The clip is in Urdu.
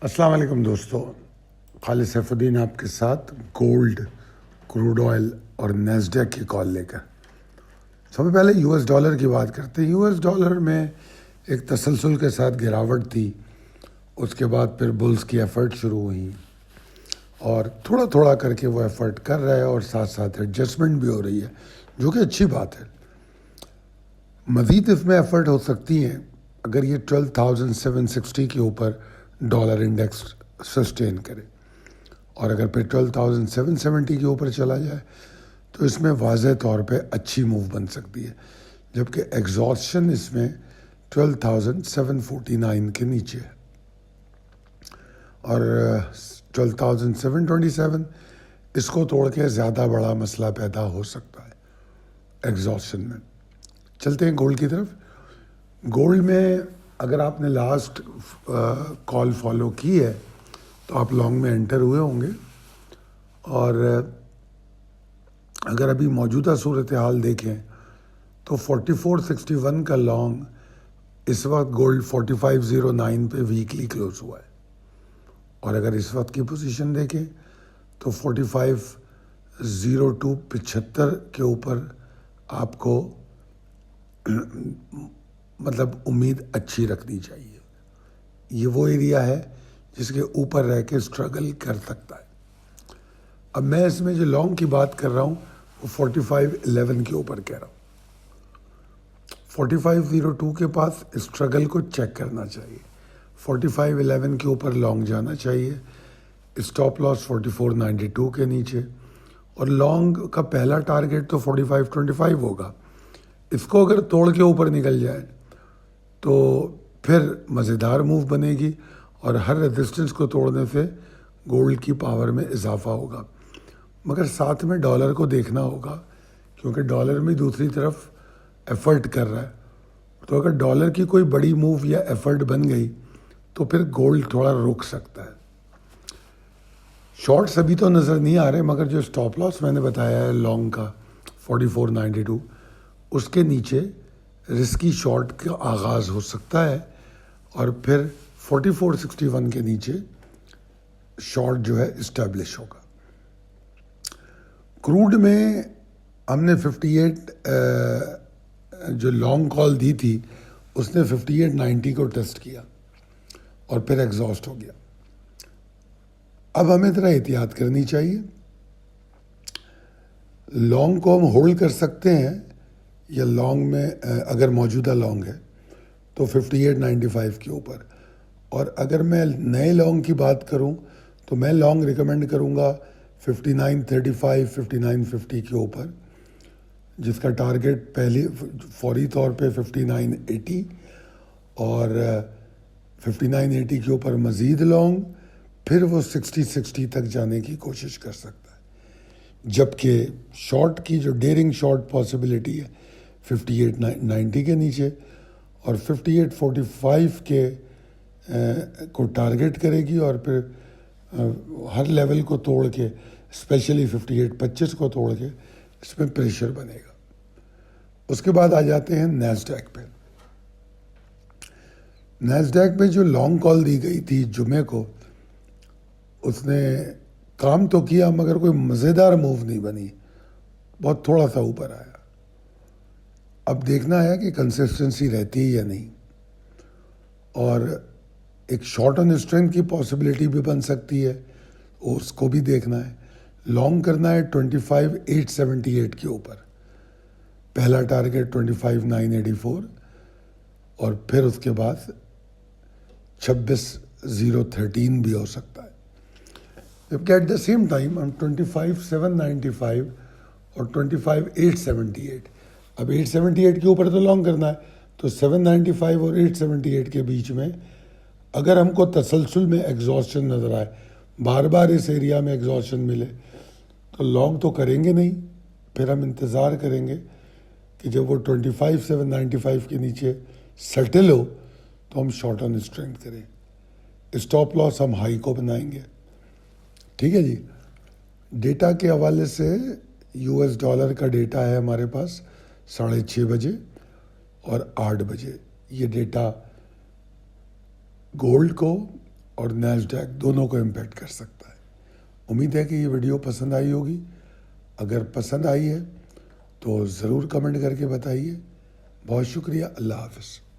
السلام علیکم دوستو، خالد سیف الدین آپ کے ساتھ گولڈ، کروڈ آئل اور نیسڈیک کی کال لے کر سب سے پہلے یو ایس ڈالر کی بات کرتے ہیں۔ یو ایس ڈالر میں ایک تسلسل کے ساتھ گراوٹ تھی، اس کے بعد پھر بلز کی ایفرٹ شروع ہوئی اور تھوڑا تھوڑا کر کے وہ ایفرٹ کر رہا ہے اور ساتھ ساتھ ایڈجسٹمنٹ بھی ہو رہی ہے، جو کہ اچھی بات ہے۔ مزید اس میں ایفرٹ ہو سکتی ہیں اگر یہ 12,760 کے اوپر ڈالر انڈیکس سسٹین کرے، اور اگر پھر 12,770 کے اوپر چلا جائے تو اس میں واضح طور پہ اچھی موو بن سکتی ہے، جبکہ ایگزاسشن اس میں 12,749 کے نیچے ہے اور 12,727 اس کو توڑ کے زیادہ بڑا مسئلہ پیدا ہو سکتا ہے ایگزاسشن میں۔ چلتے ہیں گولڈ کی طرف۔ گولڈ میں اگر آپ نے لاسٹ کال فالو کی ہے تو آپ لانگ میں انٹر ہوئے ہوں گے، اور اگر ابھی موجودہ صورتحال دیکھیں تو 4461 کا لانگ اس وقت گولڈ 4509 پہ ویکلی کلوز ہوا ہے، اور اگر اس وقت کی پوزیشن دیکھیں تو 4502 75 کے اوپر آپ کو مطلب امید اچھی رکھنی چاہیے۔ یہ وہ ایریا ہے جس کے اوپر رہ کے اسٹرگل کر سکتا ہے۔ اب میں اس میں جو لانگ کی بات کر رہا ہوں وہ 4511 کے اوپر کہہ رہا ہوں۔ 4502 کے پاس اسٹرگل کو چیک کرنا چاہیے، 4511 کے اوپر لانگ جانا چاہیے، اسٹاپ لاس 4492 کے نیچے، اور لانگ کا پہلا ٹارگیٹ تو 4525 ہوگا۔ اس کو اگر توڑ کے اوپر نکل جائے تو پھر مزیدار موو بنے گی، اور ہر ریزسٹنس کو توڑنے سے گولڈ کی پاور میں اضافہ ہوگا، مگر ساتھ میں ڈالر کو دیکھنا ہوگا، کیونکہ ڈالر میں دوسری طرف ایفرٹ کر رہا ہے، تو اگر ڈالر کی کوئی بڑی موو یا ایفرٹ بن گئی تو پھر گولڈ تھوڑا رک سکتا ہے۔ شارٹس ابھی تو نظر نہیں آ رہے، مگر جو اسٹاپ لاس میں نے بتایا ہے لانگ کا 4492، اس کے نیچے رسکی شارٹ کا آغاز ہو سکتا ہے، اور پھر 4461 کے نیچے شارٹ جو ہے اسٹیبلش ہوگا۔ کروڈ میں ہم نے 58 جو لانگ کال دی تھی اس نے 5890 کو ٹیسٹ کیا اور پھر ایگزاسٹ ہو گیا۔ اب ہمیں ذرا احتیاط کرنی چاہیے۔ لانگ کو ہم ہولڈ کر سکتے ہیں، یا لانگ میں اگر موجودہ لانگ ہے تو 5895 کے اوپر، اور اگر میں نئے لانگ کی بات کروں تو میں لانگ ریکمینڈ کروں گا 5935 5950 کے اوپر، جس کا ٹارگیٹ پہلے فوری طور پہ 5980، اور 5980 کے اوپر مزید لانگ، پھر وہ 60 تک جانے کی کوشش کر سکتا ہے، جبکہ شارٹ کی جو ڈیرنگ شارٹ پاسبلٹی ہے 5890 کے نیچے، اور 5845 کے کو ٹارگیٹ کرے گی، اور پھر ہر لیول کو توڑ کے اسپیشلی 5825 کو توڑ کے اس میں پریشر بنے گا۔ اس کے بعد آ جاتے ہیں نیسڈیک پہ۔ نیسڈیک میں جو لانگ کال دی گئی تھی جمعے کو، اس نے کام تو کیا مگر کوئی مزیدار موو نہیں بنی، بہت تھوڑا سا اوپر آیا۔ اب دیکھنا ہے کہ کنسسٹنسی رہتی ہے یا نہیں، اور ایک شارٹ آن اسٹرینتھ کی پاسبلٹی بھی بن سکتی ہے، اس کو بھی دیکھنا ہے۔ لانگ کرنا ہے 25,878 کے اوپر، پہلا ٹارگیٹ 25,984، اور پھر اس کے بعد 26,013 بھی ہو سکتا ہے، جبکہ ایٹ دا سیم ٹائم ہم 25,795 اور 25,878، اب 878 کے اوپر تو لانگ کرنا ہے، تو 795 اور 878 کے بیچ میں اگر ہم کو تسلسل میں ایگزاسشن نظر آئے، بار بار اس ایریا میں ایگزاسشن ملے، تو لانگ تو کریں گے نہیں، پھر ہم انتظار کریں گے کہ جب وہ 25,795 کے نیچے سیٹل ہو تو ہم شارٹ آن اسٹرینتھ کریں، اسٹاپ لاس ہم ہائی کو بنائیں گے۔ ٹھیک ہے جی۔ ڈیٹا کے حوالے سے یو ایس ڈالر کا ڈیٹا ہے ہمارے پاس 6:30 بجے اور 8 بجے۔ یہ ڈیٹا گولڈ کو اور نیسڈیک دونوں کو امپیکٹ کر سکتا ہے۔ امید ہے کہ یہ ویڈیو پسند آئی ہوگی۔ اگر پسند آئی ہے تو ضرور کمنٹ کر کے بتائیے۔ بہت شکریہ، اللہ حافظ۔